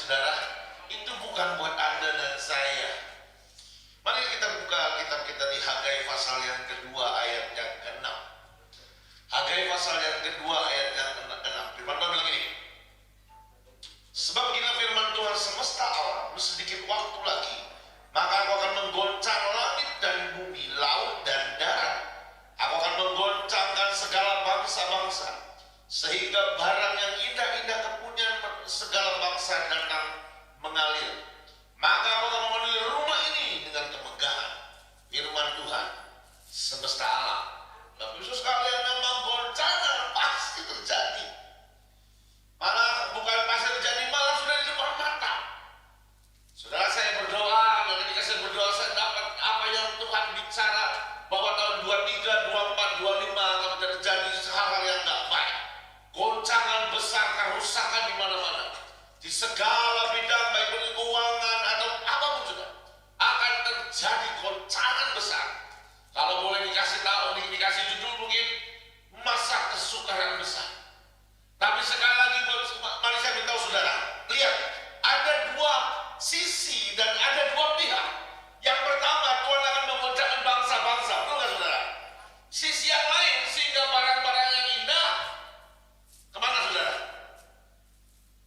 saudara, itu bukan buat Anda dan saya. Mari kita buka kitab kita di Hagai pasal yang kedua ayat yang ke-6. Hagai pasal yang kedua ayat yang ke-6. Firman Tuhan bilang ini. Sebab inilah firman Tuhan semesta alam, sedikit waktu lagi, maka aku akan menggoncang langit dan bumi, laut dan darat. Aku akan menggoncangkan segala bangsa-bangsa, sehingga barang yang indah-indah kepunyaan segala bangsa datang mengalir. Maka aku akan memenuhi rumah ini dengan kemegahan. Firman Tuhan semesta alam. Bapak Ibu sekalian, memang goncangan pasti terjadi. Malah bukan pasti terjadi, malah sudah di depan mata. Saudara, saya berdoa, dan ketika saya berdoa saya dapat apa yang Tuhan bicara bahwa tahun 23, 24, 25 akan terjadi hal-hal yang tidak baik. Goncangan besar, kerusakan di mana-mana, di segala bidang, baik itu keuangan atau apapun juga akan terjadi goncangan besar. Kalau boleh dikasih tahu, dikasih judul mungkin masa kesukaran besar. Tapi sekali lagi, mari saya beritahu saudara, lihat, ada dua sisi dan ada dua pihak. Yang pertama, Tuhan akan mengoncangkan bangsa-bangsa, betul nggak saudara? Sisi yang lain, sehingga barang-barang yang indah kemana saudara?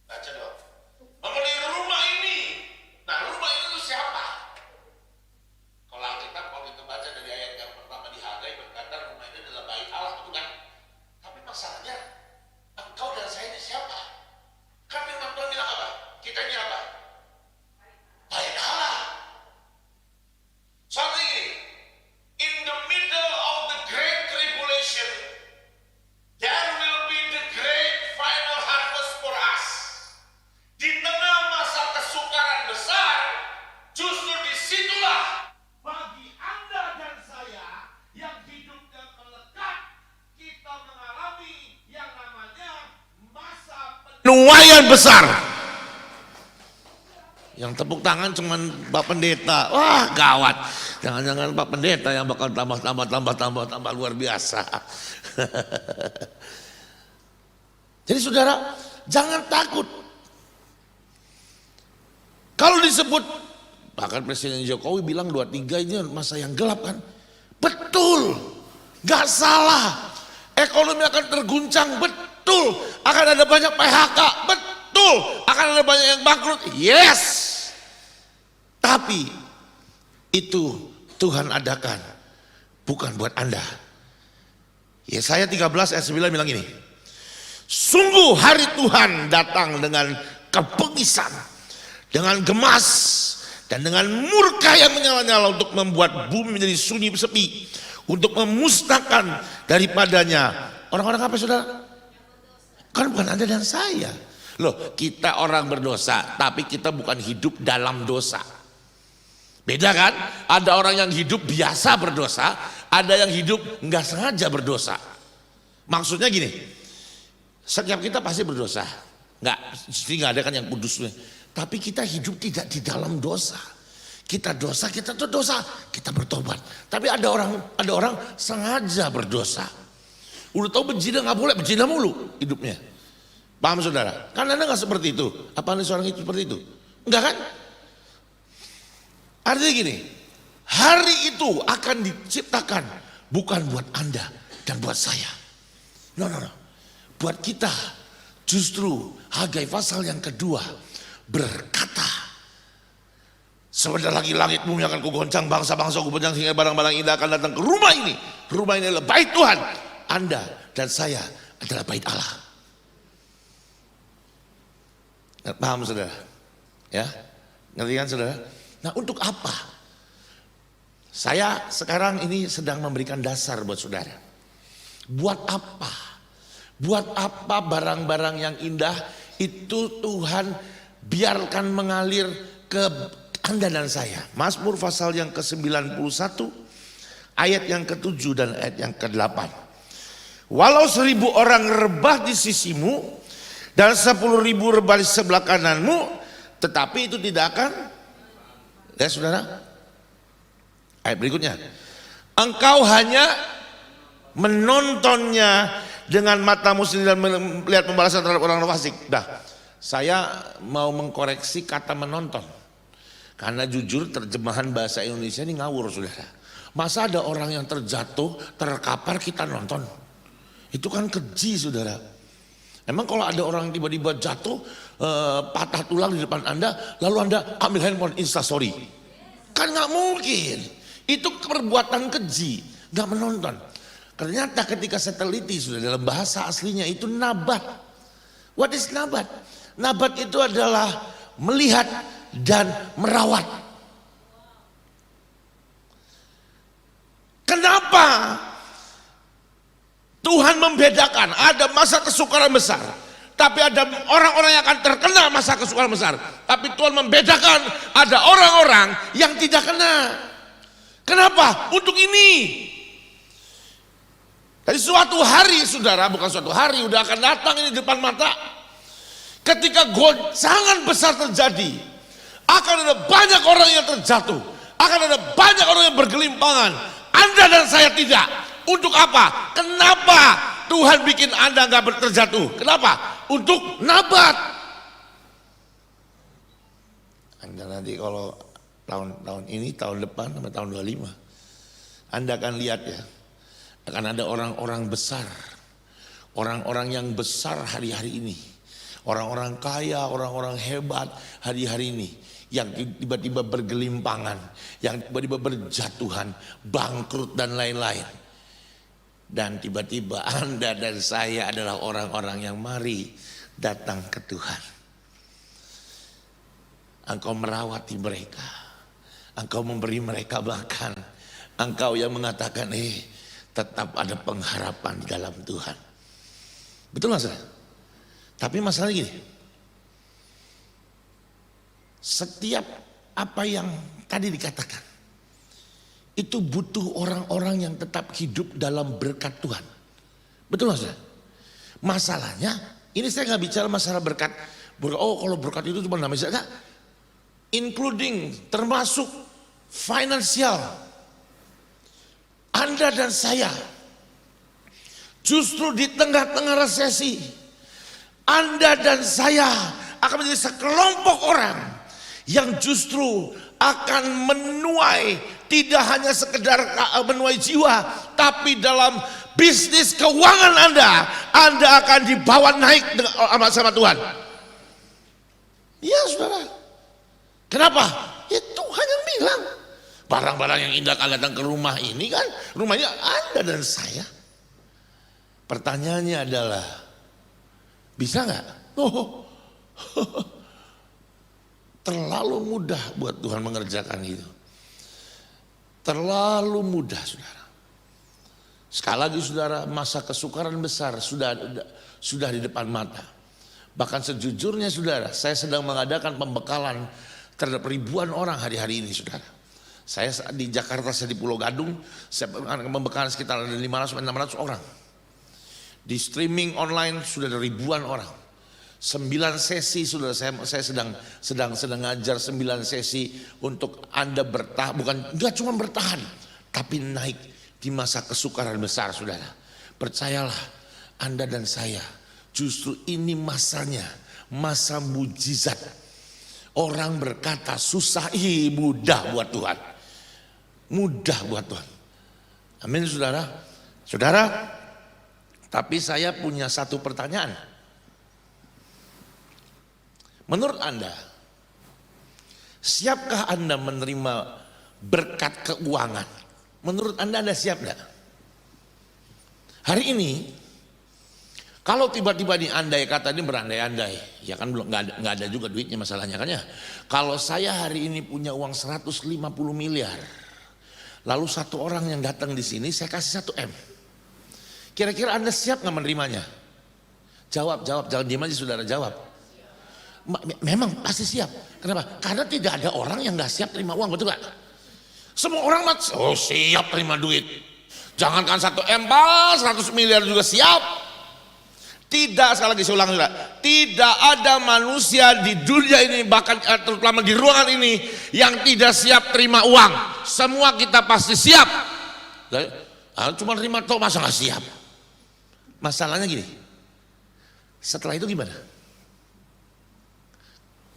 Baca dong. Memenuhi rumah ini. Nah, rumah ini itu siapa? Kalau Alkitab, kalau kita baca dari ayat yang pertama di Hagai, berkata rumah ini adalah bait Allah, betul kan? Tapi masalahnya, engkau dan saya ini siapa? Kan firman Tuhan bilang apa? Kita ini apa? Bait Allah. Soalnya ini, in the middle of the great tribulation, there will be the great final harvest for us. Di tengah masa kesukaran besar, justru disitulah bagi Anda dan saya yang hidupnya melekat, kita mengalami yang namanya masa penuaian besar. Yang tepuk tangan cuman Pak Pendeta. Wah, gawat. Jangan-jangan Pak Pendeta yang bakal tambah luar biasa. Jadi saudara, jangan takut. Kalau disebut, bahkan Presiden Jokowi bilang 23 ini masa yang gelap kan. Betul, gak salah. Ekonomi akan terguncang, betul. Akan ada banyak PHK, betul. Akan ada banyak yang bangkrut, yes. Tapi itu Tuhan adakan, bukan buat Anda. Yesaya 13 ayat 9 bilang ini. Sungguh hari Tuhan datang dengan kebengisan, dengan gemas, dan dengan murka yang menyala-nyala untuk membuat bumi menjadi sunyi sepi, untuk memusnahkan daripadanya orang-orang apa saudara? Kan bukan Anda dan saya. Loh, kita orang berdosa, tapi kita bukan hidup dalam dosa. Beda kan? Ada orang yang hidup biasa berdosa, ada yang hidup nggak sengaja berdosa. Maksudnya gini, setiap kita pasti berdosa, nggak ada kan yang kudusnya. Tapi kita hidup tidak di dalam dosa. Kita dosa, kita tuh dosa, kita bertobat. Tapi ada orang sengaja berdosa. Udah tahu berzina nggak boleh, berzina mulu hidupnya. Paham saudara? Kan Anda nggak seperti itu. Apa Anda seorang itu seperti itu? Enggak kan? Artinya gini, hari itu akan diciptakan bukan buat Anda dan buat saya. No. Buat kita. Justru Hagai pasal yang kedua berkata, sebentar lagi langit bumi akan kugoncang, bangsa-bangsa kugoncang, sehingga barang-barang indah akan datang ke rumah ini. Rumah ini adalah bait Tuhan. Anda dan saya adalah bait Allah. Paham saudara? Ya, ngerti kan saudara? Nah, untuk apa? Saya sekarang ini sedang memberikan dasar buat saudara. Buat apa? Buat apa barang-barang yang indah itu Tuhan biarkan mengalir ke Anda dan saya. Mazmur pasal yang ke-91 ayat yang ke-7 dan ayat yang ke-8. Walau 1000 orang rebah di sisimu dan 10.000 rebah di sebelah kananmu, tetapi itu tidak akan, ya saudara, ayat berikutnya, engkau hanya menontonnya dengan matamu sendiri dan melihat pembalasan terhadap orang fasik. Dah, saya mau mengkoreksi kata menonton. Karena jujur terjemahan bahasa Indonesia ini ngawur saudara. Masa ada orang yang terjatuh, terkapar kita nonton? Itu kan keji saudara. Emang kalau ada orang yang tiba-tiba jatuh, patah tulang di depan Anda, lalu Anda ambil handphone instastory. Kan gak mungkin. Itu perbuatan keji, gak menonton. Ternyata ketika saya teliti sudah dalam bahasa aslinya itu nabat. What is nabat? Nabat itu adalah melihat dan merawat. Kenapa Tuhan membedakan? Ada masa kesukaran besar, tapi ada orang-orang yang akan terkena masa kesukaran besar. Tapi Tuhan membedakan ada orang-orang yang tidak kena. Kenapa? Untuk ini. Jadi suatu hari saudara, bukan suatu hari, udah akan datang ini di depan mata. Ketika goncangan besar terjadi, akan ada banyak orang yang terjatuh, akan ada banyak orang yang bergelimpangan. Anda dan saya tidak. Untuk apa? Kenapa Tuhan bikin Anda gak terjatuh? Kenapa? Untuk nabat. Anda nanti kalau tahun ini, tahun depan, sampai tahun 25, Anda akan lihat ya, akan ada orang-orang besar, orang-orang yang besar hari-hari ini, orang-orang kaya, orang-orang hebat hari-hari ini, yang tiba-tiba bergelimpangan, yang tiba-tiba berjatuhan, bangkrut dan lain-lain. Dan tiba-tiba Anda dan saya adalah orang-orang yang mari datang ke Tuhan. Engkau merawati mereka, Engkau memberi mereka makan, Engkau yang mengatakan tetap ada pengharapan di dalam Tuhan. Betul nggak saudara? Tapi masalahnya gini, setiap apa yang tadi dikatakan itu butuh orang-orang yang tetap hidup dalam berkat Tuhan. Betul nggak saudara? Masalahnya ini saya nggak bicara masalah berkat. Oh kalau berkat itu cuma namanya enggak, including termasuk finansial. Anda dan saya justru di tengah-tengah resesi, Anda dan saya akan menjadi sekelompok orang yang justru akan menuai, tidak hanya sekedar menuai jiwa, tapi dalam bisnis keuangan Anda akan dibawa naik sama Tuhan. Ya saudara. Kenapa? Ya Tuhan yang bilang. Barang-barang yang indah akan datang ke rumah ini kan, rumahnya Anda dan saya. Pertanyaannya adalah, bisa nggak? Terlalu mudah buat Tuhan mengerjakan itu. Terlalu mudah saudara. Sekali lagi saudara, masa kesukaran besar sudah di depan mata. Bahkan sejujurnya saudara, saya sedang mengadakan pembekalan terhadap ribuan orang hari-hari ini saudara. Saya di Jakarta, saya di Pulau Gadung, saya membekalan sekitar 500-600 orang. Di streaming online sudah ada ribuan orang. 9 sesi sudah saya sedang ngajar 9 sesi untuk Anda bertahan, enggak cuma bertahan, tapi naik di masa kesukaran besar saudara. Percayalah Anda dan saya, justru ini masanya, masa mujizat. Orang berkata susah, mudah buat Tuhan. Mudah buat Tuhan. Amin saudara. Saudara, tapi saya punya satu pertanyaan. Menurut Anda, siapkah Anda menerima berkat keuangan? Menurut Anda siap enggak? Hari ini, kalau tiba-tiba nih andai kata ini berandai-andai, ya kan belum nggak ada juga duitnya masalahnya kan ya. Kalau saya hari ini punya uang 150 miliar, lalu satu orang yang datang di sini saya kasih 1 M. Kira-kira Anda siap nggak menerimanya? Jawab, jangan diam aja saudara, jawab. Memang pasti siap. Kenapa? Karena tidak ada orang yang nggak siap terima uang, betul gak? Semua orang siap terima duit. Jangankan 1 M, 100 miliar juga siap. Tidak, sekali lagi saya ulang juga, tidak ada manusia di dunia ini, bahkan terutama di ruangan ini, yang tidak siap terima uang. Semua kita pasti siap. Cuma terima toh masa gak siap? Masalahnya gini, setelah itu gimana?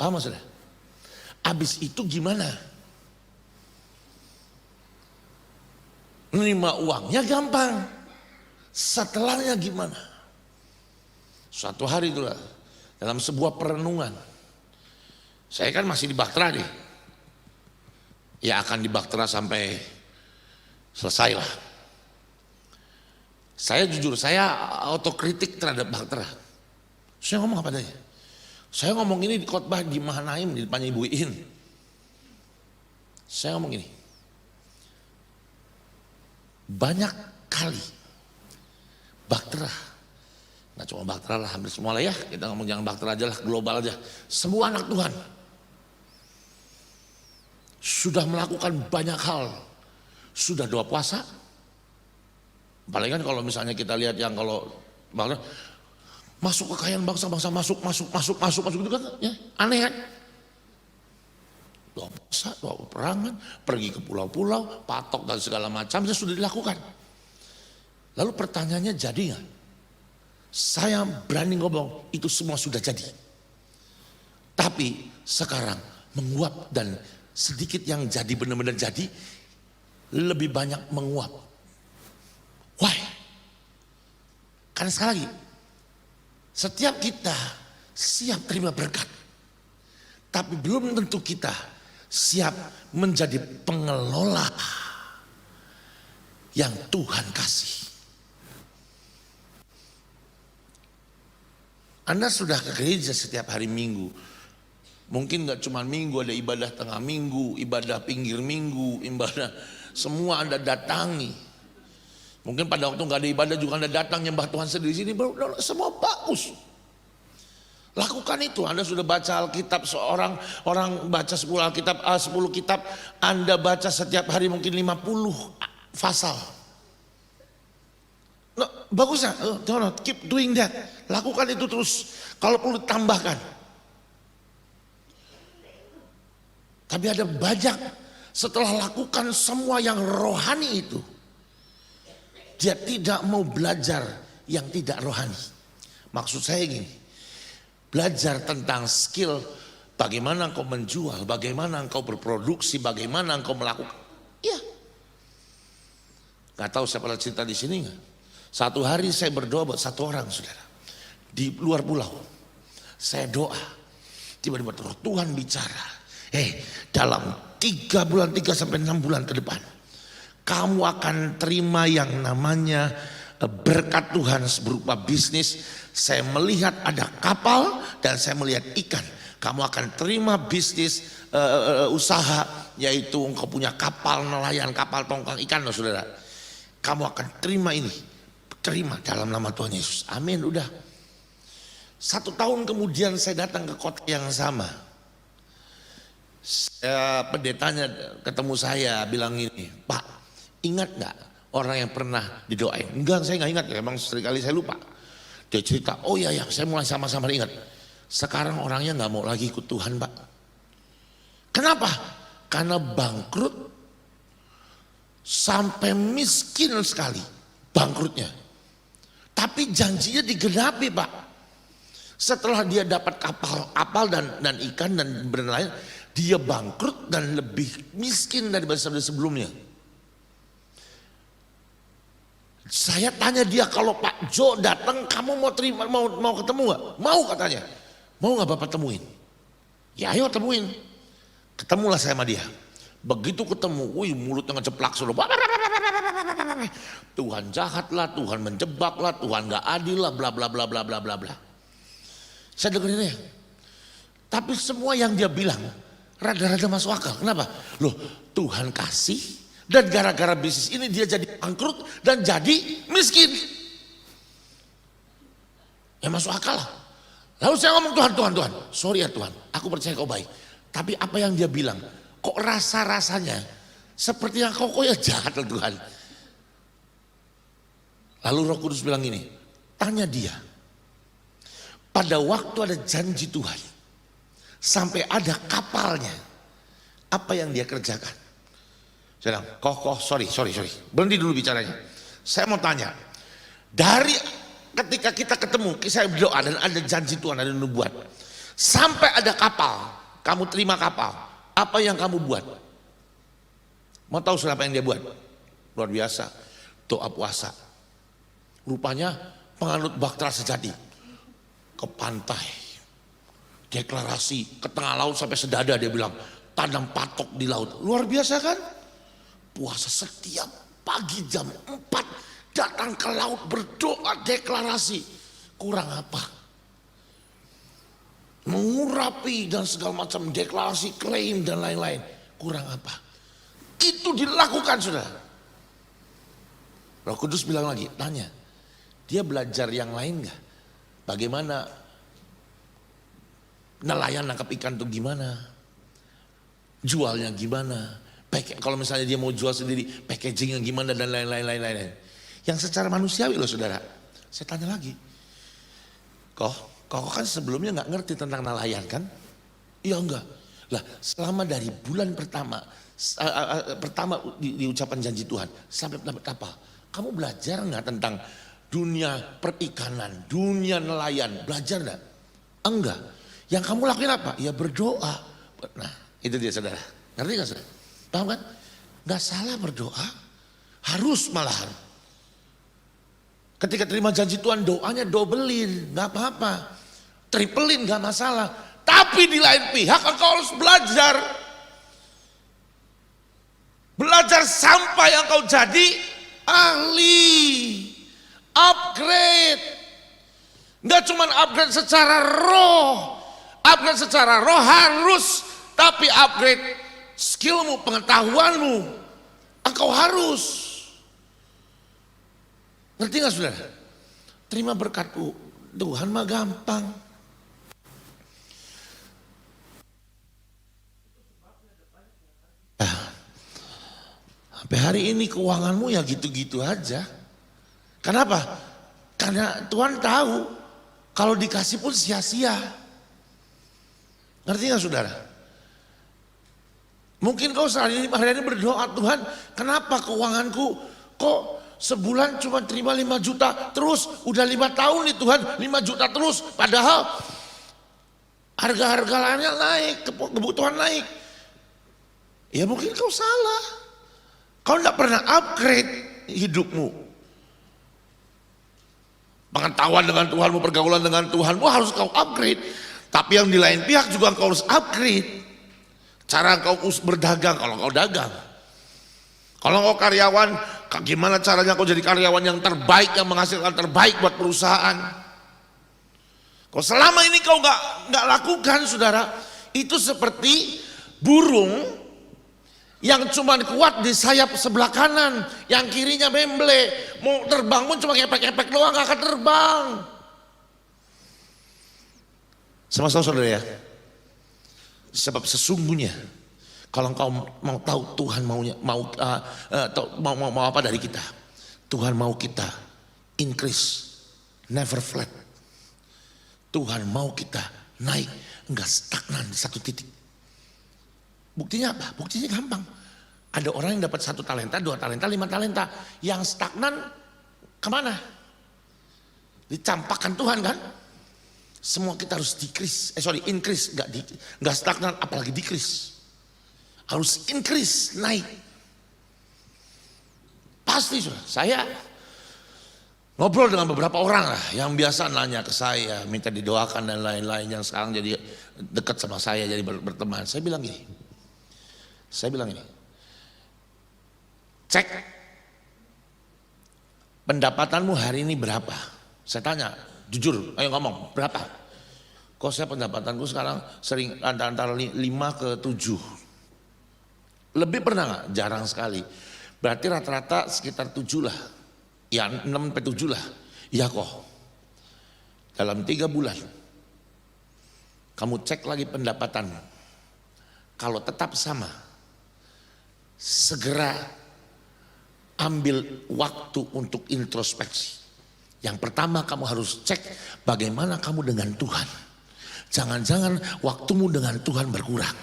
Paham maksudnya? Habis itu gimana? Menerima uangnya gampang. Setelahnya gimana? Suatu hari itulah dalam sebuah perenungan. Saya kan masih di Bahtera nih. Ya akan di Bahtera sampai selesai lah. Saya jujur, saya autokritik terhadap Bahtera. Saya ngomong apa adanya. Saya ngomong ini di khotbah di Mahanaim di depannya Ibu Iin. Saya ngomong ini. Banyak kali Bahtera, nggak cuma Bahtera lah, hampir semua lah ya. Kita ngomong jangan Bahtera aja lah, global aja. Semua anak Tuhan sudah melakukan banyak hal. Sudah doa puasa. Apalagi kan kalau misalnya kita lihat yang kalau Bahtera masuk kekayaan bangsa-bangsa, masuk gitu kan, ya aneh kan? Doa puasa, doa peperangan, pergi ke pulau-pulau, patok dan segala macam sudah dilakukan. Lalu pertanyaannya jadi nggak? Saya berani ngomong itu semua sudah jadi. Tapi sekarang menguap dan sedikit yang jadi benar-benar jadi, lebih banyak menguap. Why? Karena sekali lagi, setiap kita siap terima berkat, tapi belum tentu kita siap menjadi pengelola yang Tuhan kasih. Anda sudah ke gereja setiap hari Minggu. Mungkin gak cuma Minggu, ada ibadah tengah minggu, ibadah pinggir minggu, ibadah semua Anda datangi. Mungkin pada waktu gak ada ibadah juga Anda datang nyembah Tuhan sendiri sini, semua bagus. Lakukan itu. Anda sudah baca Alkitab, seorang orang baca 10 kitab, Anda baca setiap hari mungkin 50 pasal. No, bagus ya, keep doing that. Lakukan itu terus. Kalau perlu tambahkan. Tapi ada banyak setelah lakukan semua yang rohani itu, dia tidak mau belajar yang tidak rohani. Maksud saya gini, belajar tentang skill, bagaimana engkau menjual, bagaimana engkau berproduksi, bagaimana engkau melakukan. Iya. Gak tahu saya pernah cerita di sini nggak? Satu hari saya berdoa buat satu orang, saudara, di luar pulau. Saya doa, tiba-tiba Tuhan bicara. Dalam 3 bulan, 3 sampai 6 bulan ke depan, kamu akan terima yang namanya berkat Tuhan berupa bisnis. Saya melihat ada kapal dan saya melihat ikan. Kamu akan terima bisnis usaha, yaitu engkau punya kapal nelayan, kapal tongkang ikan loh saudara. Kamu akan terima ini. Terima dalam nama Tuhan Yesus. Amin, udah. 1 tahun kemudian saya datang ke kota yang sama. Pendetanya ketemu saya bilang gini, Pak, ingat gak orang yang pernah didoain? Enggak, saya gak ingat, emang seringkali saya lupa. Dia cerita, oh iya ya, saya mulai sama-sama ingat. Sekarang orangnya gak mau lagi ikut Tuhan, Pak. Kenapa? Karena bangkrut sampai miskin sekali, bangkrutnya. Tapi janjinya digenapi, Pak. Setelah dia dapat kapal dan ikan dan lain, dia bangkrut dan lebih miskin daripada sebelumnya. Saya tanya dia, kalau Pak Jo datang, kamu mau terima, mau ketemu nggak? Mau katanya. Mau nggak Bapak temuin? Ya ayo temuin. Ketemulah saya sama dia. Begitu ketemu, mulutnya ngeceplak suruh. Tuhan jahat lah, Tuhan menjebak lah, Tuhan nggak adil lah, bla bla bla bla bla bla bla. Saya dengerin dia. Tapi semua yang dia bilang rada-rada masuk akal. Kenapa? Loh, Tuhan kasih dan gara-gara bisnis ini dia jadi bangkrut dan jadi miskin. Ya masuk akal lah. Lalu saya ngomong, Tuhan, sorry ya Tuhan, aku percaya kau baik. Tapi apa yang dia bilang, kok rasa-rasanya seperti yang kau ya jahat lah Tuhan. Lalu Roh Kudus bilang gini, tanya dia, pada waktu ada janji Tuhan, sampai ada kapalnya, apa yang dia kerjakan? Saya bilang, sorry, berhenti dulu bicaranya. Saya mau tanya, dari ketika kita ketemu, saya berdoa dan ada janji Tuhan, ada nubuat. Sampai ada kapal, kamu terima kapal. Apa yang kamu buat? Mau tahu saudara apa yang dia buat? Luar biasa, doa puasa. Rupanya penganut Baktera sejati. Ke pantai, deklarasi, ke tengah laut sampai sedada dia bilang, tanam patok di laut. Luar biasa kan? Puasa setiap pagi jam 4 datang ke laut berdoa deklarasi. Kurang apa? Mengurapi dan segala macam deklarasi, klaim dan lain-lain. Kurang apa? Itu dilakukan saudara. Roh Kudus bilang lagi, tanya, dia belajar yang lain gak? Bagaimana nelayan nangkap ikan tuh gimana? Jualnya gimana? Kalau misalnya dia mau jual sendiri, packagingnya gimana dan lain-lain. Yang secara manusiawi loh saudara. Saya tanya lagi, kau kan sebelumnya nggak ngerti tentang nelayan kan? Iya enggak. Lah selama dari bulan pertama di ucapan janji Tuhan sampai dapat kapal, kamu belajar nggak tentang dunia perikanan, dunia nelayan? Belajar nggak? Enggak. Yang kamu lakuin apa? Ya berdoa. Nah itu dia saudara. Ngerti nggak saudara? Paham kan? Nggak salah berdoa. Harus malahan. Ketika terima janji Tuhan doanya dobelin. Nggak apa-apa. Triplein nggak masalah. Tapi di lain pihak engkau harus belajar. Belajar sampai engkau jadi ahli. Upgrade. Nggak cuma upgrade secara roh. Upgrade secara roh harus. Tapi upgrade skillmu, pengetahuanmu. Engkau harus. Ngerti gak saudara? Terima berkatku. Tuhan mah gampang. Sampai hari ini keuanganmu ya gitu-gitu aja. Kenapa? Karena Tuhan tahu kalau dikasih pun sia-sia. Ngerti gak saudara? Mungkin kau hari ini berdoa, Tuhan kenapa keuanganku kok sebulan cuma terima 5 juta terus udah 5 tahun nih Tuhan 5 juta terus. Padahal harga-harga lainnya naik, kebutuhan naik. Ya mungkin kau salah. Kau enggak pernah upgrade hidupmu. Pengetahuan dengan Tuhanmu, pergaulan dengan Tuhanmu harus kau upgrade. Tapi yang di lain pihak juga kau harus upgrade. Cara kau berdagang kalau kau dagang. Kalau kau karyawan, gimana caranya kau jadi karyawan yang terbaik, yang menghasilkan terbaik buat perusahaan. Kalau selama ini kau nggak lakukan saudara, itu seperti burung yang cuma kuat di sayap sebelah kanan, yang kirinya memble. Mau terbang pun cuma kepek-kepek doang, gak akan terbang. Sama saudara ya. Sebab sesungguhnya kalau engkau mau tahu Tuhan maunya mau apa dari kita, Tuhan mau kita increase, never flat. Tuhan mau kita naik, enggak stagnan di satu titik. Buktinya apa? Buktinya gampang. Ada orang yang dapat 1 talenta, 2 talenta, 5 talenta, yang stagnan kemana? Dicampakkan Tuhan kan? Semua kita harus increase, enggak stagnan, apalagi decrease. Harus increase, naik. Pasti saya ngobrol dengan beberapa orang lah yang biasa nanya ke saya, minta didoakan dan lain-lain, yang sekarang jadi dekat sama saya, jadi berteman. Saya bilang gini, cek pendapatanmu hari ini berapa? Saya tanya, jujur, ayo ngomong, berapa? Kok saya pendapatanku sekarang sering antara 5 ke 7. Lebih pernah gak? Jarang sekali. Berarti rata-rata sekitar 7 lah. Ya 6 sampai 7 lah. Ya kok. Dalam 3 bulan. Kamu cek lagi pendapatanmu. Kalau tetap sama. Segera ambil waktu untuk introspeksi. Yang pertama kamu harus cek bagaimana kamu dengan Tuhan. Jangan-jangan waktumu dengan Tuhan berkurang.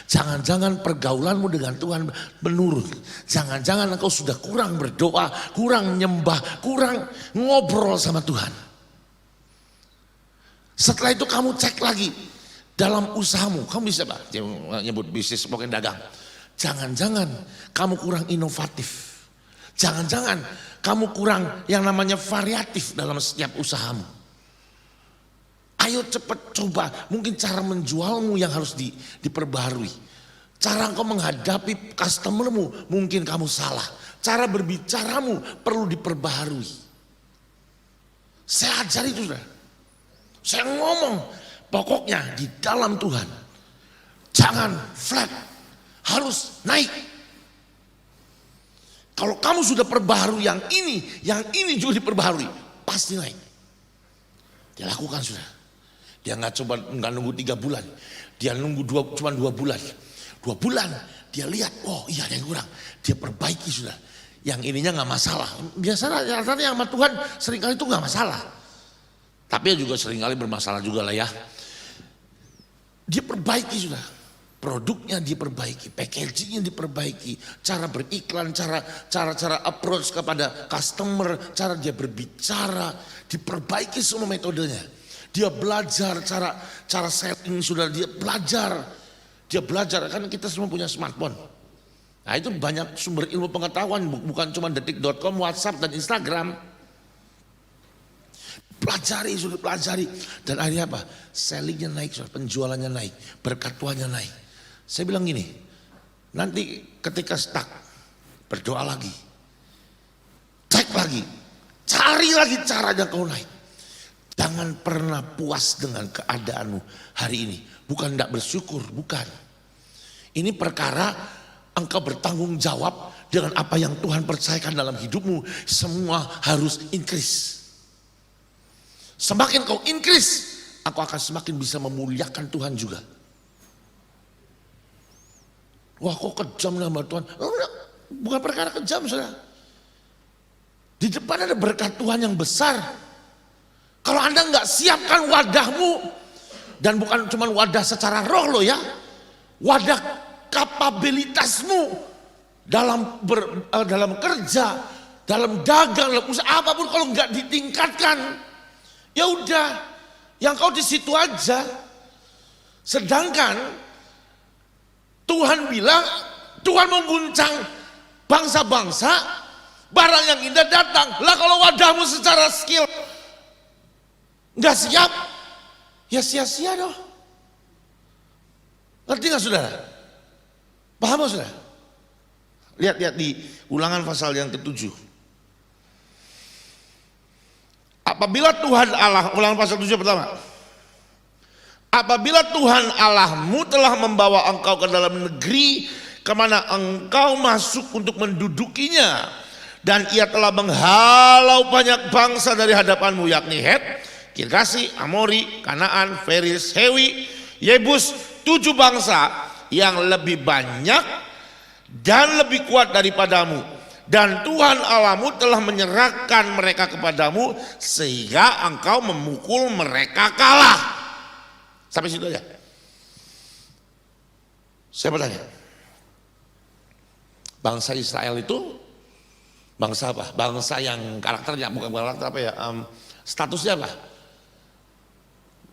Jangan-jangan pergaulanmu dengan Tuhan menurun. Jangan-jangan engkau sudah kurang berdoa, kurang nyembah, kurang ngobrol sama Tuhan. Setelah itu kamu cek lagi Dalam usahamu, kamu bisa Pak, dia nyebut bisnis pokoknya dagang. Jangan-jangan kamu kurang inovatif. Jangan-jangan kamu kurang yang namanya variatif dalam setiap usahamu. Ayo cepat coba, mungkin cara menjualmu yang harus diperbarui. Cara engkau menghadapi customermu mungkin kamu salah. Cara berbicaramu perlu diperbaharui. Saya ajari itu sudah. Saya ngomong, pokoknya di dalam Tuhan jangan flat, harus naik. Kalau kamu sudah perbaharui yang ini juga diperbaharui, pasti naik. Dia lakukan sudah. Dia nggak nunggu 3 bulan, dia nunggu cuma 2 bulan. 2 bulan dia lihat, oh iya ada yang kurang, dia perbaiki sudah. Yang ininya nggak masalah. Biasanya yang sama Tuhan seringkali itu nggak masalah. Tapi juga seringkali bermasalah juga lah ya. Dia perbaiki sudah. Produknya diperbaiki, packagingnya diperbaiki, cara beriklan, cara approach kepada customer, cara dia berbicara, diperbaiki semua metodenya. Dia belajar cara selling sudah dia belajar kan kita semua punya smartphone. Nah itu banyak sumber ilmu pengetahuan, bukan cuma detik.com, WhatsApp dan Instagram. Pelajari dan akhirnya apa? Sellingnya naik, penjualannya naik, berkat Tuhannya naik. Saya bilang gini, nanti ketika stuck, berdoa lagi, cek lagi, cari lagi caranya kau naik. Jangan pernah puas dengan keadaanmu hari ini. Bukan tidak bersyukur, bukan. Ini perkara engkau bertanggung jawab dengan apa yang Tuhan percayakan dalam hidupmu. Semua harus increase. Semakin kau increase, aku akan semakin bisa memuliakan Tuhan juga. Wah kok kejam nama Tuhan. Bukan perkara kejam saudara. Di depan ada berkat Tuhan yang besar. Kalau Anda nggak siapkan wadahmu, dan bukan cuma wadah secara roh loh ya, wadah kapabilitasmu dalam kerja, dalam dagang, dalam usaha apapun, kalau nggak ditingkatkan, ya udah, yang kau di situ aja. Sedangkan Tuhan bilang, Tuhan mengguncang bangsa-bangsa, barang yang indah datang. Lah kalau wadahmu secara skill nggak siap, ya sia-sia dong. Ngerti nggak saudara? Paham nggak saudara? Lihat di Ulangan pasal yang ke-7. Apabila Tuhan Allah, Ulangan pasal 7 pertama. Apabila Tuhan Allahmu telah membawa engkau ke dalam negeri kemana engkau masuk untuk mendudukinya, dan ia telah menghalau banyak bangsa dari hadapanmu, yakni Het, Girgasi, Amori, Kanaan, Feris, Hewi, Yebus, 7 bangsa yang lebih banyak dan lebih kuat daripadamu. Dan Tuhan Allahmu telah menyerahkan mereka kepadamu sehingga engkau memukul mereka kalah. Sampai situ aja. Saya bertanya, bangsa Israel itu bangsa apa? Bangsa yang karakternya, bukan karakter apa ya, statusnya apa?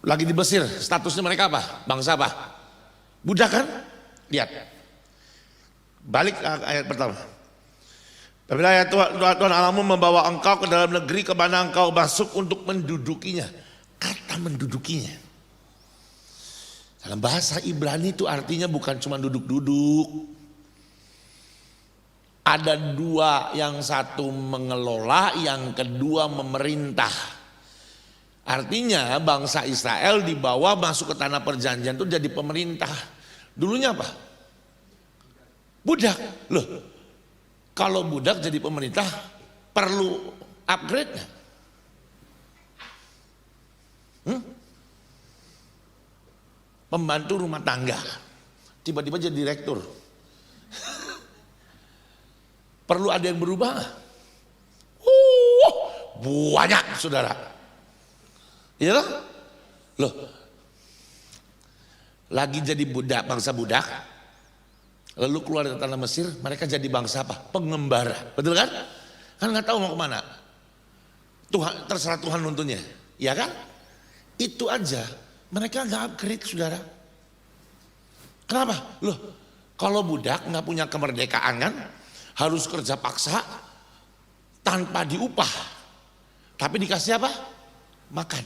Lagi di Mesir, statusnya mereka apa? Bangsa apa? Budak kan? Lihat. Balik ke ayat pertama. Apabila ya Tuhan Allahmu membawa engkau ke dalam negeri kemana engkau masuk untuk mendudukinya. Kata mendudukinya. Dalam bahasa Ibrani itu artinya bukan cuma duduk-duduk. Ada 2, yang satu mengelola, yang kedua memerintah. Artinya bangsa Israel dibawa masuk ke tanah perjanjian itu jadi pemerintah. Dulunya apa? Budak. Loh, kalau budak jadi pemerintah perlu upgrade-nya. Pembantu rumah tangga tiba-tiba jadi direktur. Perlu ada yang berubah nggak? Banyak saudara. Iya loh? Loh, lagi jadi budak, bangsa budak, lalu keluar dari tanah Mesir, mereka jadi bangsa apa? Pengembara, betul kan? Kan nggak tahu mau kemana. Tuhan, terserah Tuhan nuntunnya, ya kan? Itu aja Mereka nggak upgrade, saudara. Kenapa? Loh, kalau budak nggak punya kemerdekaan kan, harus kerja paksa tanpa diupah. Tapi dikasih apa? Makan.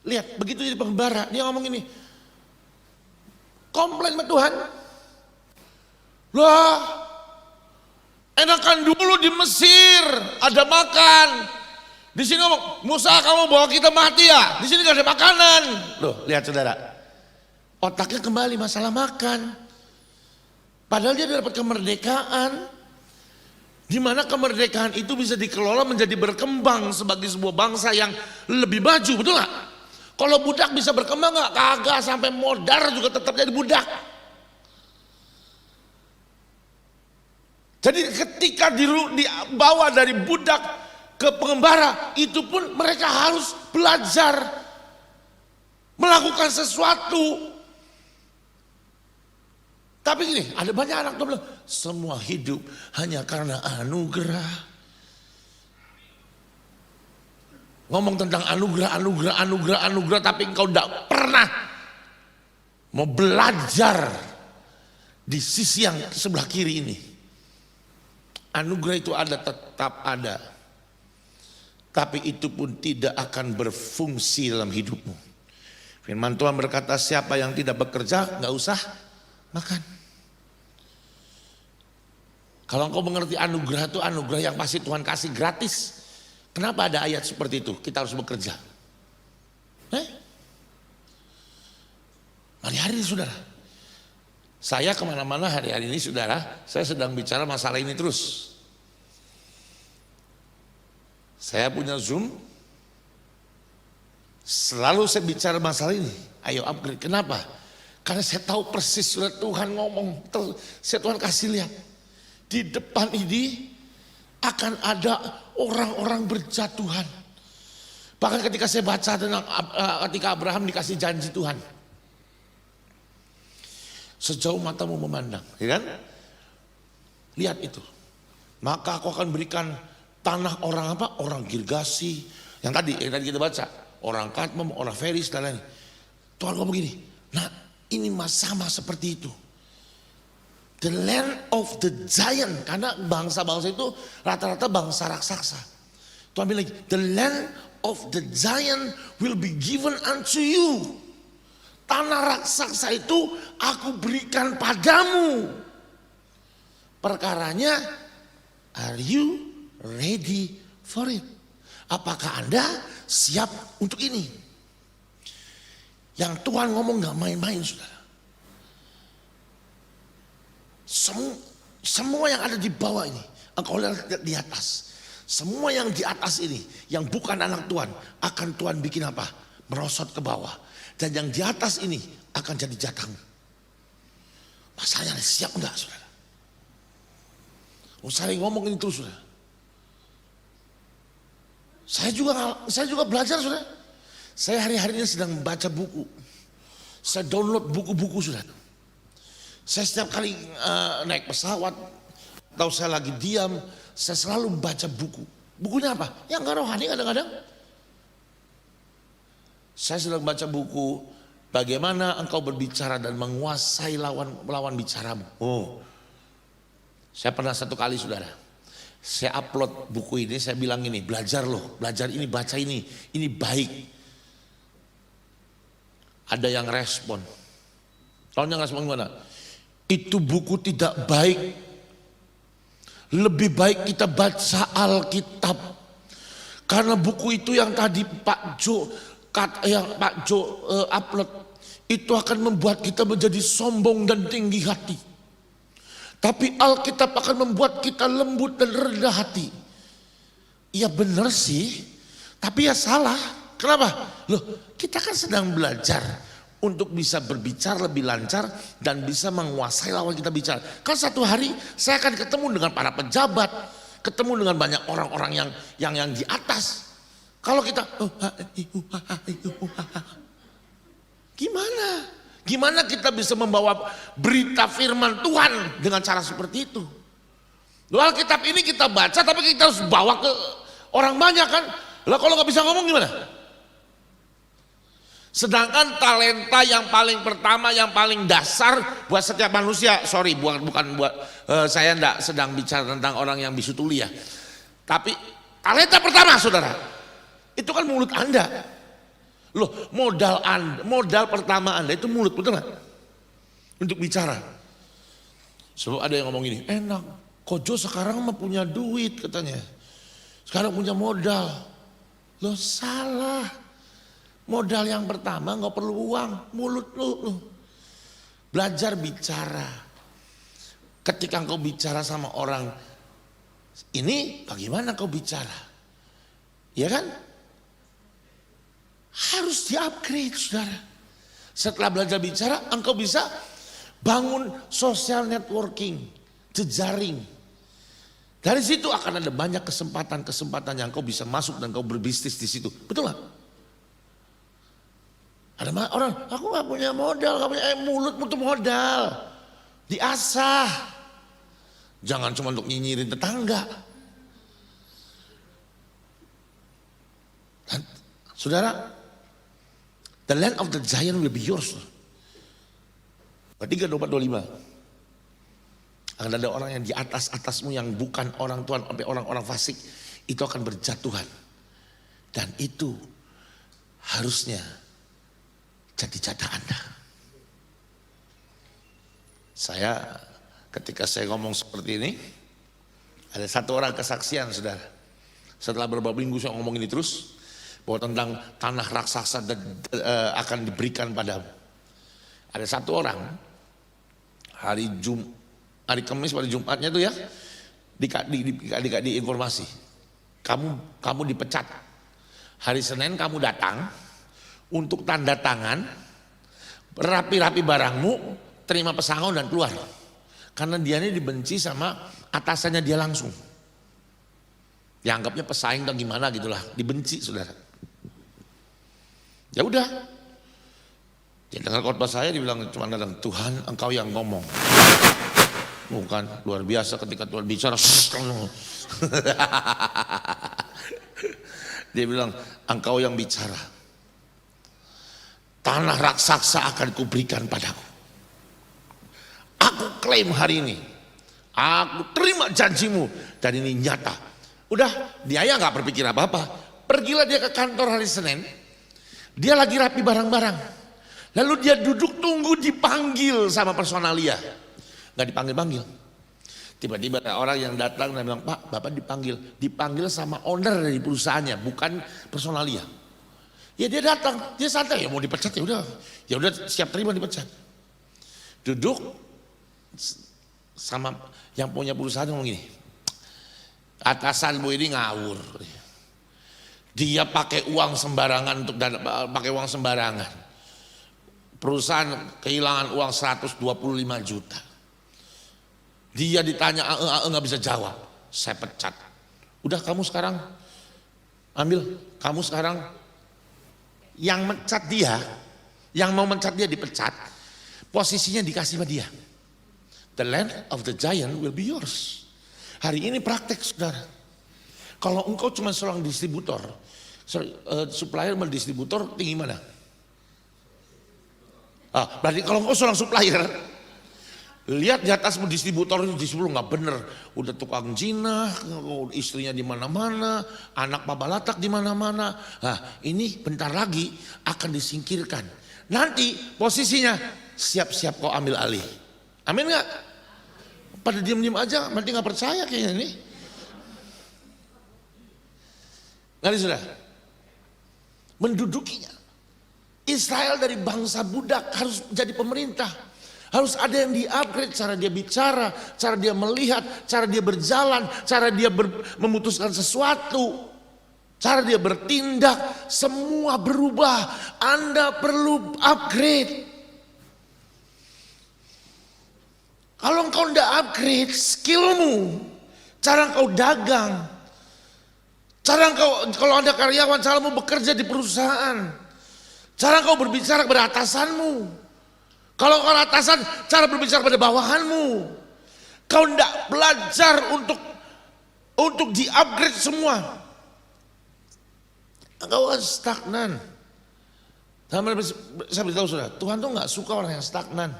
Lihat, begitu jadi pengembara, dia ngomong ini, komplain sama Tuhan. Lah, enakan dulu di Mesir ada makan. Di sini ngomong, Musa kamu bawa kita mati ya? Di sini gak ada makanan. Loh, lihat saudara, otaknya kembali masalah makan. Padahal dia dapat kemerdekaan, di mana kemerdekaan itu bisa dikelola menjadi berkembang sebagai sebuah bangsa yang lebih maju, betul nggak? Kalau budak bisa berkembang nggak? Kagak, sampai modar juga tetap jadi budak. Jadi ketika dibawa dari budak ke pengembara, itu pun mereka harus belajar melakukan sesuatu. Tapi gini, ada banyak anak tua bilang, semua hidup hanya karena anugerah. Ngomong tentang anugerah, tapi engkau tidak pernah mau belajar di sisi yang sebelah kiri ini. Anugerah itu ada, tetap ada. Tapi itu pun tidak akan berfungsi dalam hidupmu. Firman Tuhan berkata, siapa yang tidak bekerja gak usah makan. Kalau engkau mengerti anugerah itu anugerah yang pasti Tuhan kasih gratis. Kenapa ada ayat seperti itu? Kita harus bekerja. Hari-hari saudara. Saya kemana-mana hari-hari ini saudara, saya sedang bicara masalah ini terus. Saya punya Zoom, selalu saya bicara masalah ini. Ayo upgrade, kenapa? Karena saya tahu persis sudah Tuhan ngomong, Tuhan kasih lihat. Di depan ini akan ada orang-orang berjatuhan. Bahkan ketika saya baca tentang ketika Abraham dikasih janji Tuhan. Sejauh matamu memandang, ya kan? Lihat itu. Maka aku akan berikan tanah orang apa? Orang Girgasi. Yang tadi kita baca. Orang Kadmon, orang Feris dan lain. Tuhan ngomong begini. Nah ini sama seperti itu. The land of the giant. Karena bangsa-bangsa itu rata-rata bangsa raksasa. Tuhan bilang, the land of the giant will be given unto you. Tanah raksasa itu aku berikan padamu. Perkaranya, are you ready for it? Apakah Anda siap untuk ini? Yang Tuhan ngomong gak main-main saudara. Semua yang ada di bawah ini, engkau lihat di atas. Semua yang di atas ini, yang bukan anak Tuhan, akan Tuhan bikin apa? Merosot ke bawah. Dan yang di atas ini akan jadi jatahmu. Masalahnya siap enggak saudara? Sering ngomong ini terus saudara. Saya juga belajar saudara. Saya hari-hari ini sedang membaca buku. Saya download buku-buku saudara. Saya setiap kali naik pesawat atau saya lagi diam, saya selalu membaca buku. Bukunya apa? Yang enggak rohani kadang-kadang. Saya sedang baca buku bagaimana engkau berbicara dan menguasai lawan bicaramu. Oh, saya pernah satu kali saudara, saya upload buku ini, saya bilang ini, belajar loh, belajar ini, baca ini baik. Ada yang respon. Tahu yang respon gimana? Itu buku tidak baik. Lebih baik kita baca Alkitab. Karena buku itu yang tadi Pak Jo upload itu akan membuat kita menjadi sombong dan tinggi hati. Tapi Alkitab akan membuat kita lembut dan rendah hati. Ya benar sih, tapi ya salah. Kenapa? Loh, kita kan sedang belajar untuk bisa berbicara lebih lancar dan bisa menguasai lawan kita bicara. Kan satu hari saya akan ketemu dengan para pejabat, ketemu dengan banyak orang-orang yang di atas. Kalau kita gimana kita bisa membawa berita firman Tuhan dengan cara seperti itu? Alkitab ini kita baca tapi kita harus bawa ke orang banyak kan? Lah kalau nggak bisa ngomong gimana? Sedangkan talenta yang paling pertama, yang paling dasar buat setiap manusia, sorry bukan buat saya enggak sedang bicara tentang orang yang bisu tuli ya. Tapi talenta pertama saudara, itu kan mulut Anda. Loh, modal pertama Anda itu mulut, betul nggak? Untuk bicara. Sebab ada yang ngomong gini, enak, Kojo sekarang mah punya duit katanya. Sekarang punya modal. Loh salah. Modal yang pertama nggak perlu uang, mulut lu. Belajar bicara. Ketika engkau bicara sama orang ini, bagaimana kau bicara? Ya kan? Harus di-upgrade, saudara. Setelah belajar bicara, engkau bisa bangun social networking, jejaring. Dari situ akan ada banyak kesempatan-kesempatan yang kau bisa masuk dan kau berbisnis di situ. Betul nggak? Ada orang, aku gak punya modal, gak punya mulutmu tuh modal. Diasah. Jangan cuma untuk nyinyirin tetangga. Dan, saudara, the land of the giant will be yours. 3:25. Akan ada orang yang di atasmu yang bukan orang Tuhan, sampai orang-orang fasik. Itu akan berjatuhan. Dan itu harusnya jadi jatah Anda. Ketika saya ngomong seperti ini, ada satu orang kesaksian, saudara. Setelah beberapa minggu saya ngomong ini terus, bahwa tentang tanah raksasa akan diberikan padamu. Ada satu orang, hari Kamis pada Jumatnya tuh ya, di informasi, kamu dipecat. Hari Senin kamu datang, untuk tanda tangan, rapi-rapi barangmu, terima pesangon dan keluar. Karena dia ini dibenci sama atasannya dia langsung. Dianggapnya pesaing dan gimana gitulah, dibenci saudara. Ya udah. Dia dengar khotbah saya, dibilang cuma datang, Tuhan engkau yang ngomong. Bukan, luar biasa ketika Tuhan bicara. Dia bilang, engkau yang bicara. Tanah raksasa akan kuberikan padaku. Aku klaim hari ini. Aku terima janjimu. Dan ini nyata. Udah, dia ya gak berpikir apa-apa. Pergilah dia ke kantor hari Senin. Dia lagi rapi barang-barang. Lalu dia duduk tunggu dipanggil sama personalia. Gak dipanggil-panggil. Tiba-tiba ada orang yang datang dan bilang, Pak, Bapak dipanggil. Dipanggil sama owner dari perusahaannya, bukan personalia. Ya dia datang, dia santai, ya mau dipecat ya udah siap terima dipecat. Duduk sama yang punya perusahaan ngomong gini, atasanmu ini ngawur. Dia pakai uang sembarangan pakai uang sembarangan. Perusahaan kehilangan uang 125 juta. Dia ditanya nggak bisa jawab, saya pecat. Udah kamu sekarang kamu sekarang yang mencat dia, yang mau mencat dia dipecat, posisinya dikasih sama dia. The land of the giant will be yours. Hari ini praktek saudara. Kalau engkau cuma seorang distributor, supplier sama distributor tinggi mana? Berarti kalau engkau seorang supplier, lihat di atasmu distributor itu nggak bener, udah tukang jinah, istrinya di mana-mana, anak babalatak di mana-mana. Nah, ini bentar lagi akan disingkirkan. Nanti posisinya siap-siap kau ambil alih. Amin nggak? Pada diam-diam aja, berarti nggak percaya kayaknya ini. Nanti sudah mendudukinya. Israel dari bangsa budak harus jadi pemerintah. Harus ada yang di-upgrade cara dia bicara, cara dia melihat, cara dia berjalan, cara dia memutuskan sesuatu, cara dia bertindak, semua berubah. Anda perlu upgrade. Kalau engkau tidak upgrade skillmu, cara engkau dagang, cara engkau kalau ada karyawan, caramu bekerja di perusahaan, cara engkau berbicara kepada atasanmu. Kalau kau atasan, cara berbicara pada bawahanmu. Kau tidak belajar untuk di-upgrade semua. Engkau akan stagnan. Saya beritahu saudara, Tuhan tuh nggak suka orang yang stagnan.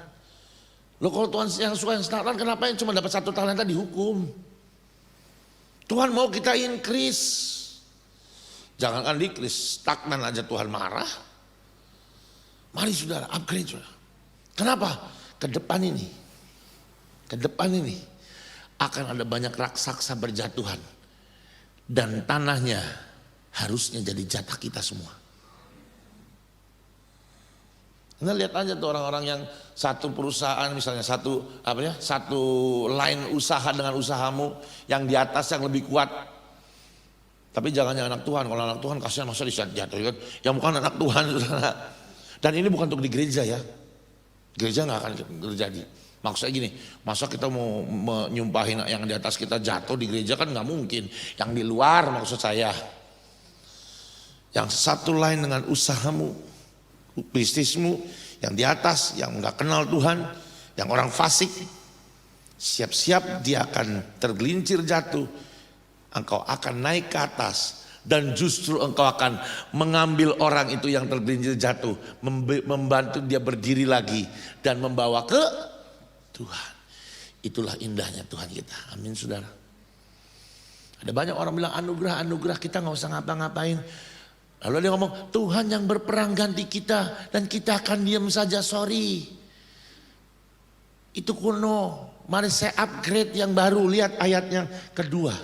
Loh kalau Tuhan yang suka yang stagnan, kenapa yang cuma dapat 1 talenta dihukum? Tuhan mau kita increase. Jangankan increase, stagnan aja Tuhan marah. Mari saudara, upgrade saudara. Kenapa? Ke depan ini akan ada banyak raksasa berjatuhan. Dan tanahnya harusnya jadi jatah kita semua. Anda lihat aja tuh orang-orang yang satu perusahaan misalnya satu line usaha dengan usahamu yang di atas yang lebih kuat. Tapi jangan yang anak Tuhan, kalau anak Tuhan kasihan masa jatuh kan? Yang bukan anak Tuhan. Dan ini bukan untuk di gereja ya. Gereja nggak akan terjadi. Maksudnya gini, masa kita mau menyumpahin yang di atas kita jatuh di gereja kan nggak mungkin. Yang di luar maksud saya. Yang satu line dengan usahamu, bisnismu, yang di atas, yang nggak kenal Tuhan, yang orang fasik, siap-siap dia akan tergelincir jatuh, engkau akan naik ke atas, dan justru engkau akan mengambil orang itu yang tergelincir jatuh, membantu dia berdiri lagi, dan membawa ke Tuhan. Itulah indahnya Tuhan kita, amin saudara. Ada banyak orang bilang anugerah kita nggak usah ngapa-ngapain. Lalu dia ngomong, Tuhan yang berperang ganti kita dan kita akan diam saja, sorry. Itu kuno, mari saya upgrade yang baru, lihat ayatnya kedua.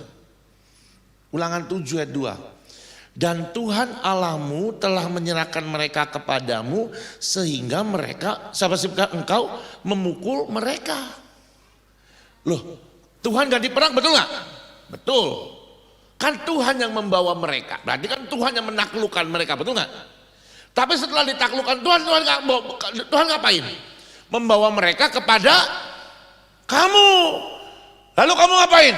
Ulangan 7 ayat 2. Dan Tuhan Allahmu telah menyerahkan mereka kepadamu sehingga mereka, engkau memukul mereka. Loh, Tuhan ganti perang betul gak? Betul. Kan Tuhan yang membawa mereka. Berarti kan Tuhan yang menaklukkan mereka, betul nggak? Tapi setelah ditaklukkan Tuhan ngapain? Membawa mereka kepada kamu. Lalu kamu ngapain?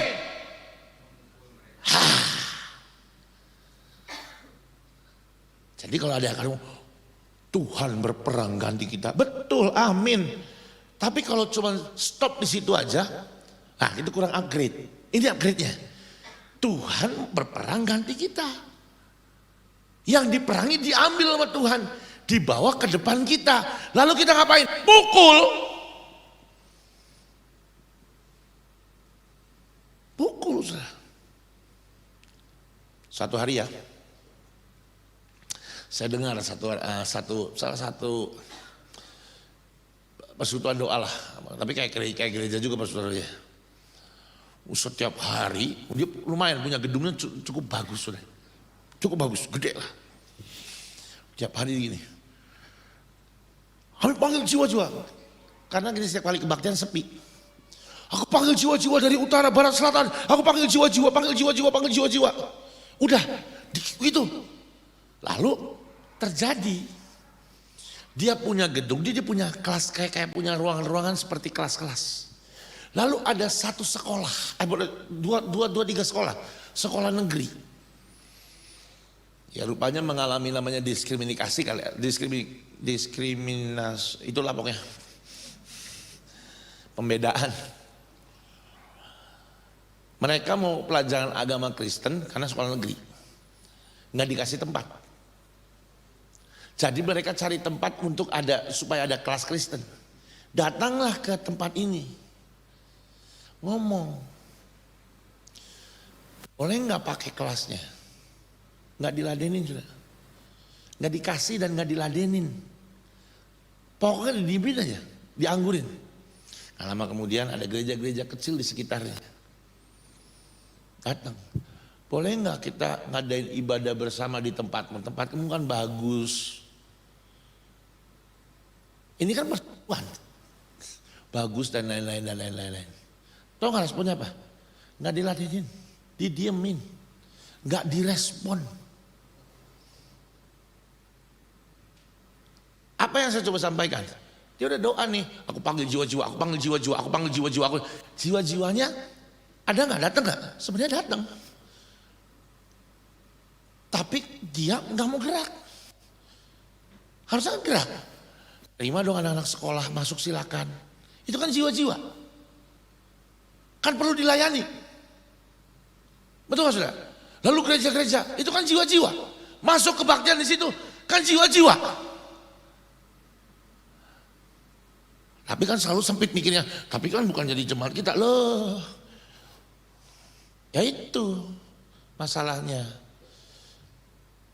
Jadi kalau ada yang kamu, Tuhan berperang ganti kita. Betul, amin. Tapi kalau cuma stop di situ aja, nah itu kurang upgrade. Ini upgrade-nya. Tuhan berperang ganti kita. Yang diperangi diambil sama Tuhan. Dibawa ke depan kita. Lalu kita ngapain? Pukul. Pukul. Satu hari ya. Saya dengar salah satu persekutuan doa lah. Tapi kayak gereja juga persekutuan. Setiap hari dia lumayan punya gedungnya cukup bagus sudah, cukup bagus, gede lah. Tiap hari gini, kami panggil jiwa-jiwa, karena gini setiap kali kebaktian sepi. Aku panggil jiwa-jiwa dari utara, barat, selatan. Aku panggil jiwa-jiwa, panggil jiwa-jiwa. Udah, gitu. Lalu terjadi, dia punya gedung, dia punya kelas kayak punya ruangan-ruangan seperti kelas-kelas. Lalu ada satu sekolah, tiga sekolah negeri. Ya rupanya mengalami namanya diskriminasi kali ya, diskriminasi, itulah pokoknya. Pembedaan. Mereka mau pelajaran agama Kristen karena sekolah negeri. Nggak dikasih tempat. Jadi mereka cari tempat untuk supaya ada kelas Kristen. Datanglah ke tempat ini. Ngomong, boleh nggak pakai kelasnya? Nggak diladenin sudah, nggak dikasih dan nggak diladenin. Pokoknya didiemin aja, dianggurin. Nah, lama kemudian ada gereja-gereja kecil di sekitarnya. Datang, boleh nggak kita ngadain ibadah bersama di tempatmu? Tempatmu kan bagus. Ini kan persekutuan, bagus dan lain-lain. Tahu nggak responnya apa? Nggak diladenin, didiemin, nggak direspon. Apa yang saya coba sampaikan? Dia udah doa nih, aku panggil jiwa-jiwa, jiwa-jiwanya ada nggak? Datang nggak? Sebenarnya datang, tapi dia nggak mau gerak. Harusnya gerak. Terima dong anak-anak sekolah masuk silakan. Itu kan jiwa-jiwa. Kan perlu dilayani. Betul gak saudara? Lalu gereja-gereja itu kan jiwa-jiwa. Masuk kebaktian di situ kan jiwa-jiwa. Tapi kan selalu sempit mikirnya, tapi kan bukan jadi jemaat kita loh. Ya itu masalahnya.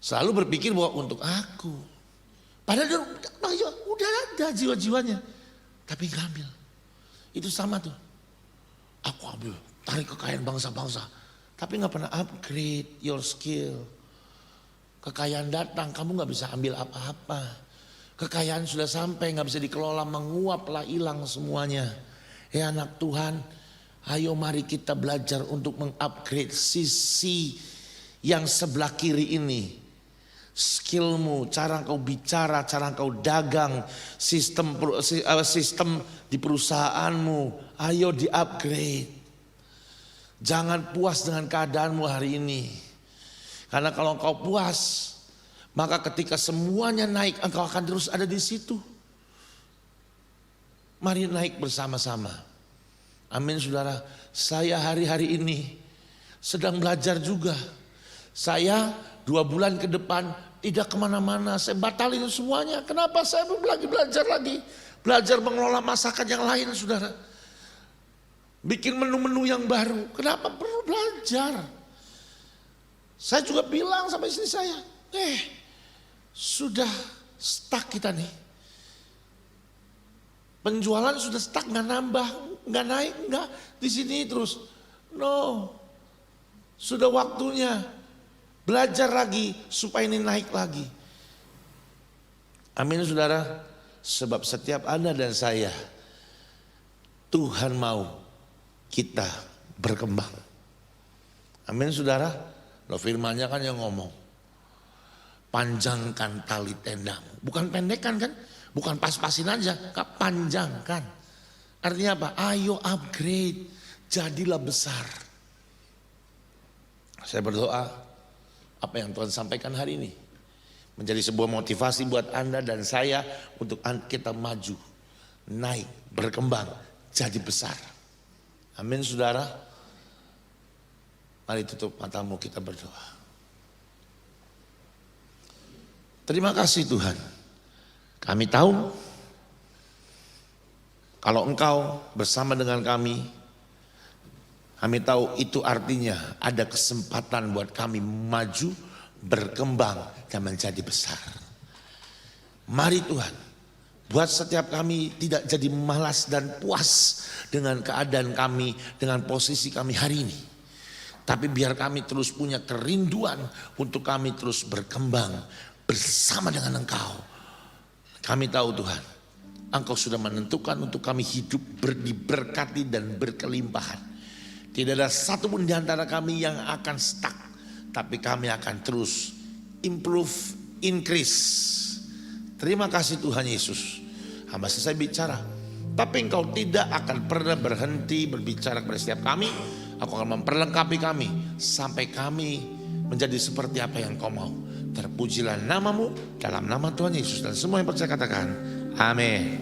Selalu berpikir bahwa untuk aku. Padahal dia udah ada jiwa-jiwanya. Tapi ngambil. Itu sama tuh. Aku ambil, tarik kekayaan bangsa-bangsa. Tapi gak pernah upgrade your skill. Kekayaan datang, kamu gak bisa ambil apa-apa. Kekayaan sudah sampai, gak bisa dikelola, menguaplah, hilang semuanya. Ya anak Tuhan, ayo mari kita belajar untuk mengupgrade sisi yang sebelah kiri ini. Skillmu, cara kau bicara, cara kau dagang, sistem di perusahaanmu, ayo di-upgrade. Jangan puas dengan keadaanmu hari ini. Karena kalau kau puas, maka ketika semuanya naik, engkau akan terus ada di situ. Mari naik bersama-sama. Amin saudara. Saya hari-hari ini sedang belajar juga. Saya 2 bulan ke depan tidak kemana-mana. Saya batalin semuanya. Kenapa saya lagi belajar lagi? Belajar mengelola masakan yang lain saudara. Bikin menu-menu yang baru. Kenapa perlu belajar? Saya juga bilang sama istri saya. Sudah stuck kita nih. Penjualan sudah stuck, nggak nambah, nggak naik, nggak di sini terus. No, sudah waktunya belajar lagi supaya ini naik lagi. Amin saudara. Sebab setiap Anda dan saya, Tuhan mau kita berkembang. Amin saudara. Loh firmannya kan yang ngomong. Panjangkan tali tendamu. Bukan pendekkan kan? Bukan pas-pasin aja. Panjangkan. Artinya apa? Ayo upgrade. Jadilah besar. Saya berdoa. Apa yang Tuhan sampaikan hari ini. Menjadi sebuah motivasi buat Anda dan saya. Untuk kita maju. Naik. Berkembang. Jadi besar. Amin saudara. Mari tutup matamu, kita berdoa. Terima kasih Tuhan. Kami tahu kalau Engkau bersama dengan kami tahu itu artinya ada kesempatan buat kami maju, berkembang dan menjadi besar. Mari Tuhan, buat setiap kami tidak jadi malas dan puas dengan keadaan kami, dengan posisi kami hari ini. Tapi biar kami terus punya kerinduan untuk kami terus berkembang bersama dengan Engkau. Kami tahu Tuhan, Engkau sudah menentukan untuk kami hidup diberkati dan berkelimpahan. Tidak ada satupun di antara kami yang akan stuck. Tapi kami akan terus improve, increase. Terima kasih Tuhan Yesus. Hamba selesai bicara. Tapi Engkau tidak akan pernah berhenti berbicara kepada setiap kami. Aku akan memperlengkapi kami sampai kami menjadi seperti apa yang Kau mau. Terpujilah namamu dalam nama Tuhan Yesus. Dan semua yang percaya katakan amin.